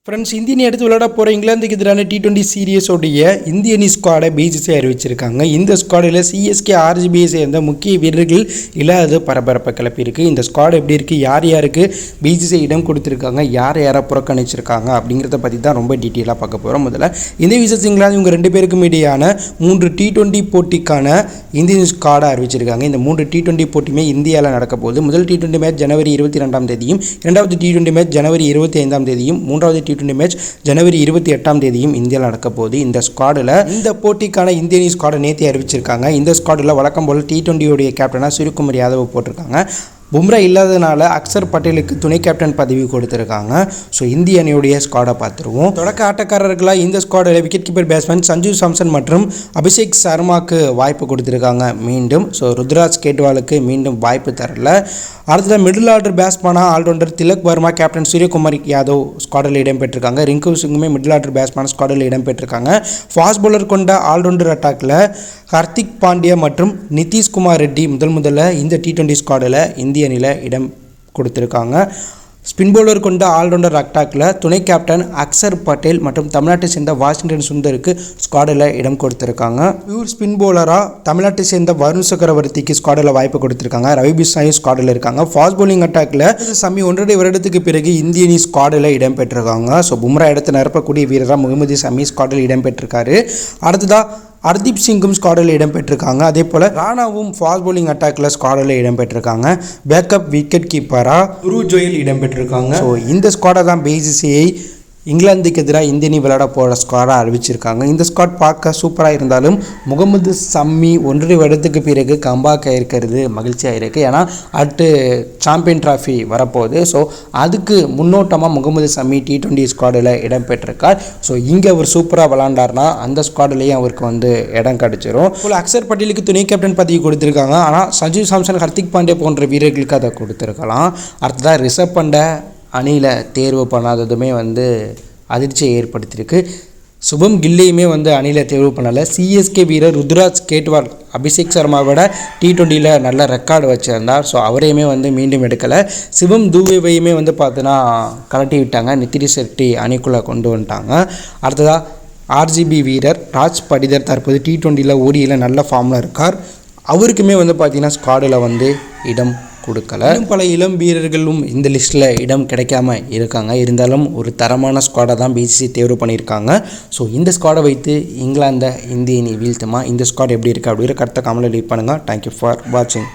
Friends, இந்திய அணி எடுத்து விளையாட போகிற இங்கிலாந்துக்கு எதிரான T20 சீரியஸோடைய இந்திய அணி ஸ்குவாடை பிசிசிஐ அறிவிச்சிருக்காங்க. இந்த ஸ்குவாடில் சிஎஸ்கே ஆர்சிபியை சேர்ந்த முக்கிய வீரர்கள் இல்லாத பரபரப்பை கிளப்பியிருக்கு. இந்த ஸ்குவாட் எப்படி இருக்குது, யார் யாருக்கு பிசிசிஐ இடம் கொடுத்துருக்காங்க, யாரை புறக்கணிச்சிருக்காங்க அப்படிங்கிறத பற்றி தான் ரொம்ப டீட்டெயிலாக பார்க்க போகிறோம். முதல்ல இந்த விசஸ் இங்கிலாந்து இவங்க ரெண்டு பேருக்கும் இடையான 3 T20 போட்டிக்கான இந்தியன் ஸ்குவாடை அறிவிச்சிருக்காங்க. இந்த 3 T20 போட்டியுமே இந்தியாவில் நடக்க போகுது. முதல் T20 மேட்ச் ஜனவரி 22ஆம் தேதியும், இரண்டாவது T20 மேட்ச் ஜனவரி 25ஆம் தேதியும், மூன்றாவது T20 மேட்ச் ஜனவரி 28ஆம் தேதியும் இந்தியாவில் நடக்க போகுது. இந்த ஸ்குவாடில் இந்த போட்டிக்கான இந்திய அணி ஸ்குவாடை நேற்று அறிவிச்சிருக்காங்க. இந்த ஸ்குவாடில் வழக்கம் போல் T20 கேப்டனாக சூரியகுமார் யாதவ் போட்டிருக்காங்க. பும்ரா இல்லாததுனால அக்சர் பட்டேலுக்கு துணை கேப்டன் பதவி கொடுத்துருக்காங்க. ஸோ இந்திய அணியுடைய ஸ்குவாடை பார்த்துருவோம். தொடக்க ஆட்டக்காரர்களாக இந்த ஸ்குவாடில் wicket keeper batsman Sanju Samson மற்றும் அபிஷேக் சர்மாவுக்கு வாய்ப்பு கொடுத்துருக்காங்க மீண்டும். ஸோ ருத்ராஜ் கேட்வாலுக்கு மீண்டும் வாய்ப்பு தரல. அடுத்தது middle order பேட்ஸ்மேனாக allrounder Tilak Verma, captain Suryakumar Yadav ஸ்குவாடில் இடம்பெற்றிருக்காங்க. Ring சிங்குமே middle order batsman ஸ்குவாடில் இடம்பெற்றிருக்காங்க. Fast bowler கொண்ட ஆல்ரவுண்டர் அட்டாக்கில் ஹர்திக் பாண்டியா மற்றும் நிதிஷ்குமார் ரெட்டி முதல்ல இந்த T20 ஸ்குவாடில் இந்திய அணியில் இடம் கொடுத்துருக்காங்க. ஸ்பின் பவுலர் கொண்ட ஆல்ரவுண்டர் அட்டாக்கில் துணை கேப்டன் அக்சர் பட்டேல் மற்றும் தமிழ்நாட்டை சேர்ந்த வாஷிங்டன் சுந்தருக்கு ஸ்குவாடில் இடம் கொடுத்துருக்காங்க. பியூர் ஸ்பின் பவுலராக தமிழ்நாட்டை சேர்ந்த வருண் சக்கரவர்த்திக்கு ஸ்குவாடில் வாய்ப்பு கொடுத்துருக்காங்க. ரவி பிஷ்னாயும் ஸ்குவாடில் இருக்காங்க. ஃபாஸ்ட் பவுலிங் அட்டாக்கில் சமி 1.5 வருடத்துக்கு பிறகு இந்திய அணி ஸ்குவாடில் இடம்பெற்றிருக்காங்க. ஸோ பும்ரா இடத்தை நிரப்பக்கூடிய வீரராக முகமது சமி ஸ்குவாடில் இடம்பெற்றிருக்காரு. அடுத்ததாக ஹர்தீப் சிங்கும் ஸ்குவாடில் இடம்பெற்றிருக்காங்க. அதே போல் ராணாவும் ஃபாஸ்ட் பவுலிங் அட்டாக்கில் ஸ்குவாடில் இடம்பெற்றிருக்காங்க. பேக்கப் விக்கெட் கீப்பராக குரு ஜோயல் இடம்பெற்றிருக்காங்க. ஸோ இந்த ஸ்குவாடை தான் பிசிசிஐ இங்கிலாந்துக்கு எதிராக இந்திய அணி விளையாட போகிற ஸ்குவாடாக அறிவிச்சிருக்காங்க. இந்த ஸ்குவாட் பார்க்க சூப்பராக இருந்தாலும் முகமது சம்மி 1.5 வருடத்துக்கு பிறகு கம்பேக் ஆகிருக்கிறது மகிழ்ச்சியாக இருக்குது. ஏன்னா அடுத்து சாம்பியன் ட்ராஃபி வரப்போகுது. ஸோ அதுக்கு முன்னோட்டமாக முகமது சம்மி T20 ஸ்குவாடில் இடம்பெற்றிருக்கார். ஸோ இங்கே அவர் சூப்பராக விளாண்டார்னா அந்த ஸ்குவாடிலேயும் அவருக்கு இடம் கிடச்சிரும். இப்போ அக்சர் பட்டேலுக்கு துணை கேப்டன் பதவி கொடுத்துருக்காங்க. ஆனால் சஞ்சு சாம்சன், ஹர்திக் பாண்டியா போன்ற வீரர்களுக்கு அதை கொடுத்துருக்கலாம். அடுத்ததாக ரிஷப் பண்டை அணியில் தேர்வு பண்ணாததுமே அதிர்ச்சியை ஏற்படுத்தியிருக்கு. சுபம் கில்லையுமே அணியில் தேர்வு பண்ணலை. சிஎஸ்கே வீரர் ருத்ராஜ் கேட்வால் அபிஷேக் சர்மாவோட T20யில் நல்ல ரெக்கார்டு வச்சுருந்தார். ஸோ அவரையுமே மீண்டும் எடுக்கலை. சிவம் தூவேவையுமே பார்த்தோன்னா கலட்டி விட்டாங்க. நிதிஷ் ரெட்டி அணிக்குள்ளே கொண்டு வந்துட்டாங்க. அடுத்ததாக ஆர்சிபி வீரர் ராஜ் படிதர் தற்போது T20யில் ஓடியில் நல்ல ஃபார்மில் இருக்கார். அவருக்குமே பார்த்தீங்கன்னா ஸ்குவாடில் இடம் கொடுக்கல. பல இளம் வீரர்களும் இந்த லிஸ்ட்டில் இடம் கிடைக்காம இருக்காங்க. இருந்தாலும் ஒரு தரமான ஸ்குவாடை தான் பிசிசி தேர்வு பண்ணியிருக்காங்க. ஸோ இந்த ஸ்குவாடை வைத்து இங்கிலாந்தை இந்திய அணி வீழ்த்துமா, இந்த ஸ்குவாட் எப்படி இருக்குது அப்படிங்கிற கருத்தை கமெண்ட்ல லீவ் பண்ணுங்கள். தேங்க்யூ ஃபார் வாட்சிங்.